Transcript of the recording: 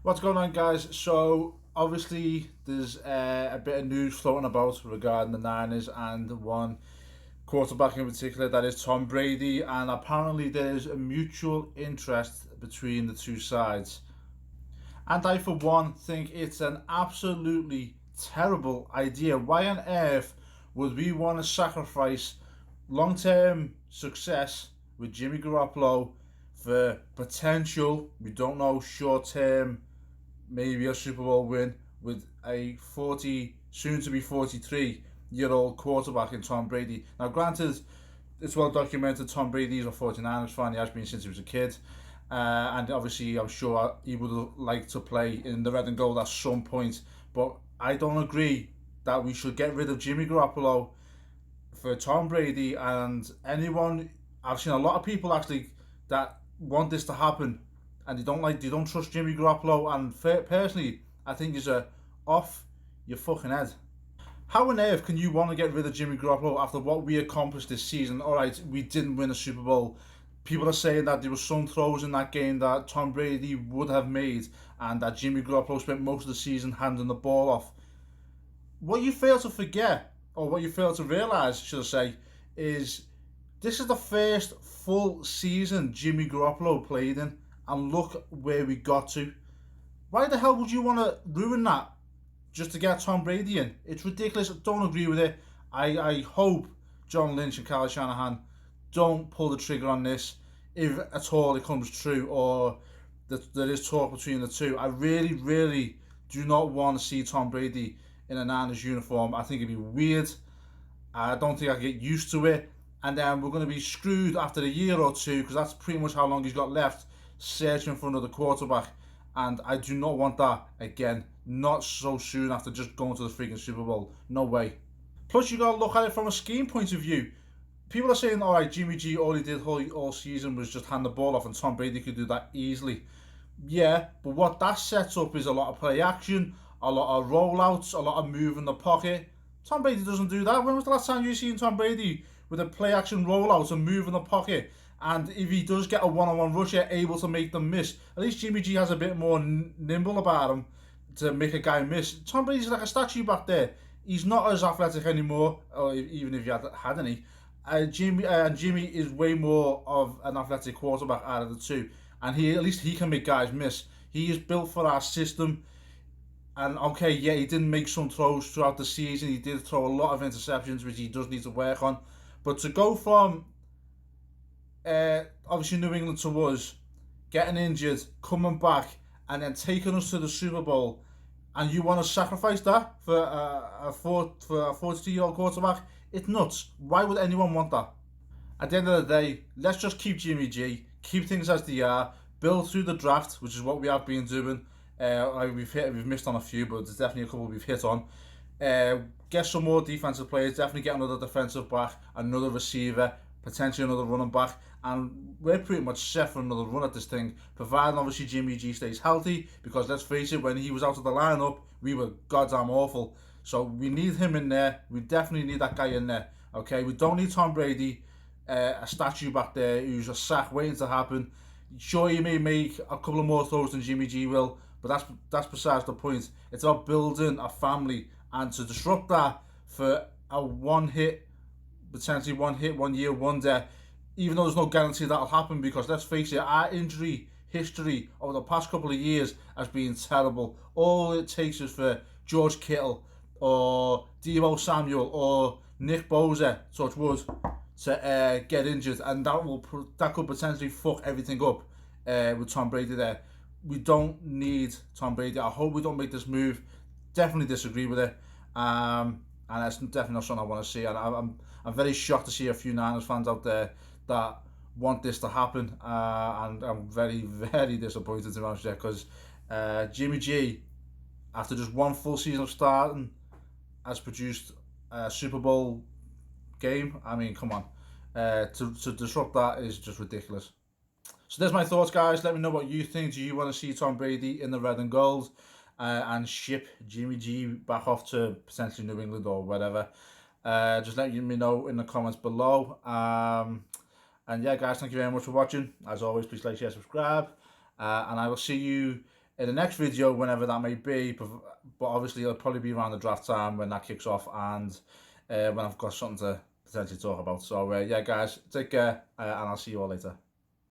What's going on, guys? So, obviously, there's a bit of news floating about regarding the Niners and one quarterback in particular, that is Tom Brady, and apparently there's a mutual interest between the two sides. And I, for one, think it's an absolutely terrible idea. Why on earth would we want to sacrifice long term success with Jimmy Garoppolo for potential, we don't know, short term, maybe a Super Bowl win with a 40, soon to be 43-year-old quarterback in Tom Brady? Now, granted, it's well documented Tom Brady is a 49ers fan. He has been since he was a kid. And obviously, I'm sure he would like to play in the red and gold at some point. But I don't agree that we should get rid of Jimmy Garoppolo for Tom Brady. And anyone, I've seen a lot of people actually that want this to happen, and they don't trust Jimmy Garoppolo. And personally, I think he's a off your fucking head. How on earth can you want to get rid of Jimmy Garoppolo after what we accomplished this season? All right, we didn't win a Super Bowl. People are saying that there were some throws in that game that Tom Brady would have made, and that Jimmy Garoppolo spent most of the season handing the ball off. What you fail to forget, or what you fail to realise, should I say, is this is the first full season Jimmy Garoppolo played in, and look where we got to. Why the hell would you want to ruin that just to get Tom Brady in? It's ridiculous. I don't agree with it. I hope John Lynch and Kyle Shanahan don't pull the trigger on this, if at all it comes true, or that there is talk between the two. I really, really do not want to see Tom Brady in a Niners uniform. I think it'd be weird. I don't think I can get used to it. And then we're going to be screwed after a year or two, because that's pretty much how long he's got left, searching for another quarterback. And I do not want that again. Not so soon after just going to the freaking Super Bowl. No way. Plus, you got to look at it from a scheme point of view. People are saying, all right, Jimmy G, all he did all season was just hand the ball off, and Tom Brady could do that easily. Yeah, but what that sets up is a lot of play action, a lot of rollouts, a lot of move in the pocket. Tom Brady doesn't do that. When was the last time you seen Tom Brady with a play action rollout and move in the pocket? And if he does get a one-on-one rush, you're able to make them miss. At least Jimmy G has a bit more nimble about him to make a guy miss. Tom Brady's like a statue back there. He's not as athletic anymore, or even if he had any. Jimmy is way more of an athletic quarterback out of the two, and he at least he can make guys miss. He is built for our system. And okay, yeah, he didn't make some throws throughout the season. He did throw a lot of interceptions, which he does need to work on. But to go from obviously New England to us, getting injured, coming back, and then taking us to the Super Bowl, and you want to sacrifice that for a 42-year-old quarterback? It's nuts. Why would anyone want that? At the end of the day, let's just keep Jimmy G, keep things as they are, build through the draft, which is what we have been doing. We've missed on a few, but there's definitely a couple we've hit on. Get some more defensive players, definitely get another defensive back, another receiver, potentially another running back, and we're pretty much set for another run at this thing, providing obviously Jimmy G stays healthy, because let's face it, when he was out of the lineup, we were goddamn awful. So we need him in there. We definitely need that guy in there. Okay, we don't need Tom Brady, a statue back there who's a sack waiting to happen. Sure, he may make a couple of more throws than Jimmy G will, but that's besides the point. It's about building a family, and to disrupt that for a potentially one hit, 1 year wonder, even though there's no guarantee that'll happen, because let's face it, our injury history over the past couple of years has been terrible. All it takes is for George Kittle or Deebo Samuel or Nick Bosa, touch wood, to get injured, and that could potentially fuck everything up with Tom Brady there. We don't need Tom Brady. I hope we don't make this move. Definitely disagree with it, and that's definitely not something I want to see. And I'm very shocked to see a few Niners fans out there that want this to happen, and I'm very, very disappointed, to be honest, because Jimmy G, after just one full season of starting, has produced a Super Bowl game. I mean, come on. To disrupt that is just ridiculous. So there's my thoughts, guys. Let me know what you think. Do you want to see Tom Brady in the red and gold, and ship Jimmy G back off to potentially New England or whatever? Just let me know in the comments below. And yeah, guys, thank you very much for watching. As always, please like, share, subscribe. And I will see you in the next video, whenever that may be. But obviously, it'll probably be around the draft time when that kicks off, and when I've got something to potentially talk about. So yeah, guys, take care, and I'll see you all later.